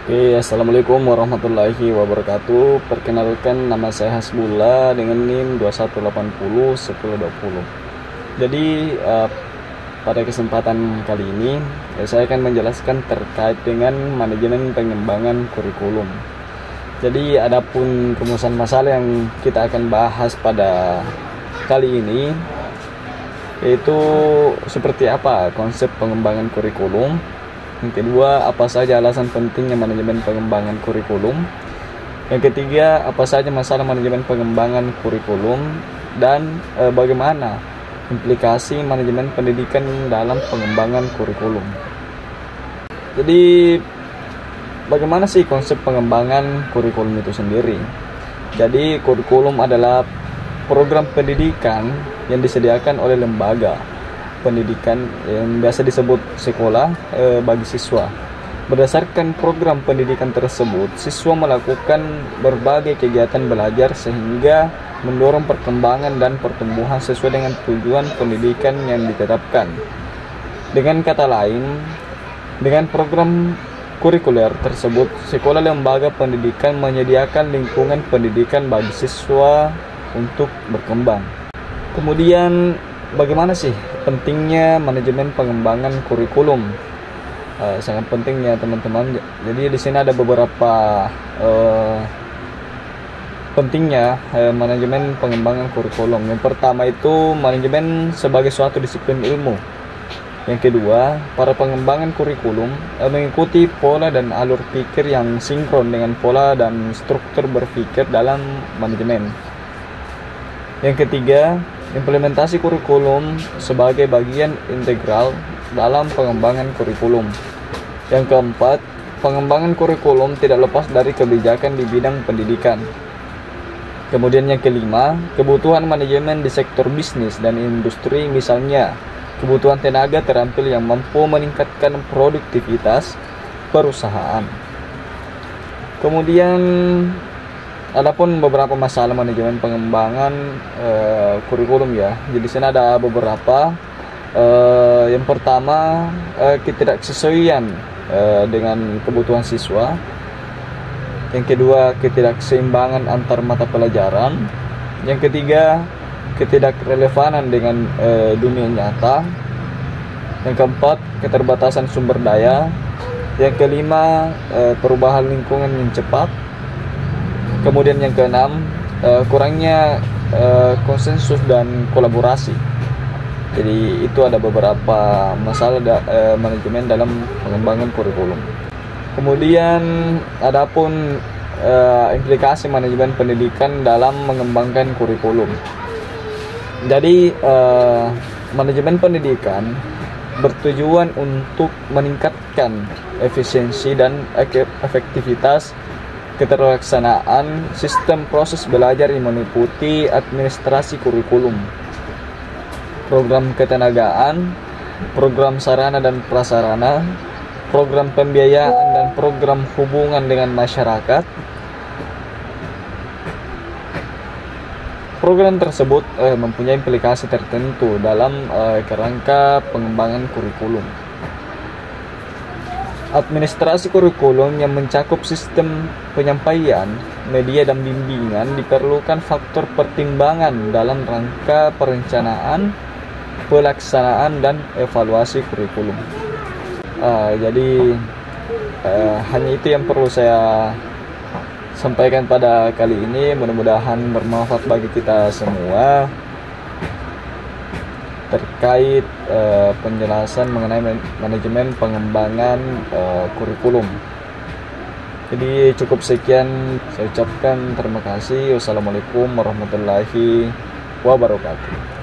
Oke, assalamualaikum warahmatullahi wabarakatuh. Perkenalkan, nama saya Hasbullah dengan NIM 21801020. Jadi pada kesempatan kali ini saya akan menjelaskan terkait dengan manajemen pengembangan kurikulum. Jadi adapun rumusan masalah yang kita akan bahas pada kali ini, yaitu seperti apa konsep pengembangan kurikulum. Yang kedua, apa saja alasan pentingnya manajemen pengembangan kurikulum. Yang ketiga, apa saja masalah manajemen pengembangan kurikulum dan bagaimana implikasi manajemen pendidikan dalam pengembangan kurikulum. Jadi, bagaimana sih konsep pengembangan kurikulum itu sendiri? Jadi, kurikulum adalah program pendidikan yang disediakan oleh lembaga pendidikan yang biasa disebut sekolah bagi siswa. Berdasarkan program pendidikan tersebut, siswa melakukan berbagai kegiatan belajar sehingga mendorong perkembangan dan pertumbuhan sesuai dengan tujuan pendidikan yang ditetapkan. Dengan kata lain, dengan program kurikuler tersebut, sekolah lembaga pendidikan menyediakan lingkungan pendidikan bagi siswa untuk berkembang. Kemudian, bagaimana sih pentingnya manajemen pengembangan kurikulum? Sangat penting ya teman-teman. Jadi di sini ada beberapa pentingnya manajemen pengembangan kurikulum. Yang pertama itu manajemen sebagai suatu disiplin ilmu. Yang kedua, para pengembangan kurikulum mengikuti pola dan alur pikir yang sinkron dengan pola dan struktur berpikir dalam manajemen. Yang ketiga, implementasi kurikulum sebagai bagian integral dalam pengembangan kurikulum. Yang keempat, pengembangan kurikulum tidak lepas dari kebijakan di bidang pendidikan. Kemudian yang kelima, kebutuhan manajemen di sektor bisnis dan industri, misalnya kebutuhan tenaga terampil yang mampu meningkatkan produktivitas perusahaan. Kemudian adapun beberapa masalah manajemen pengembangan kurikulum ya. Jadi di sini ada beberapa. Yang pertama, ketidaksesuaian dengan kebutuhan siswa. Yang kedua, ketidakseimbangan antar mata pelajaran. Yang ketiga, ketidakrelevanan dengan dunia nyata. Yang keempat, keterbatasan sumber daya. Yang kelima, perubahan lingkungan yang cepat. Kemudian yang keenam, kurangnya konsensus dan kolaborasi. Jadi itu ada beberapa masalah manajemen dalam pengembangan kurikulum. Kemudian adapun implikasi manajemen pendidikan dalam mengembangkan kurikulum. Jadi manajemen pendidikan bertujuan untuk meningkatkan efisiensi dan efektivitas keterlaksanaan sistem proses belajar yang meliputi administrasi kurikulum, program ketenagaan, program sarana dan prasarana, program pembiayaan dan program hubungan dengan masyarakat. Program tersebut mempunyai implikasi tertentu dalam kerangka pengembangan kurikulum. Administrasi kurikulum yang mencakup sistem penyampaian, media dan bimbingan diperlukan faktor pertimbangan dalam rangka perencanaan, pelaksanaan dan evaluasi kurikulum. Jadi hanya itu yang perlu saya sampaikan pada kali ini. Mudah-mudahan bermanfaat bagi kita semua terkait penjelasan mengenai manajemen pengembangan kurikulum. Jadi cukup sekian, saya ucapkan terima kasih. Wassalamualaikum warahmatullahi wabarakatuh.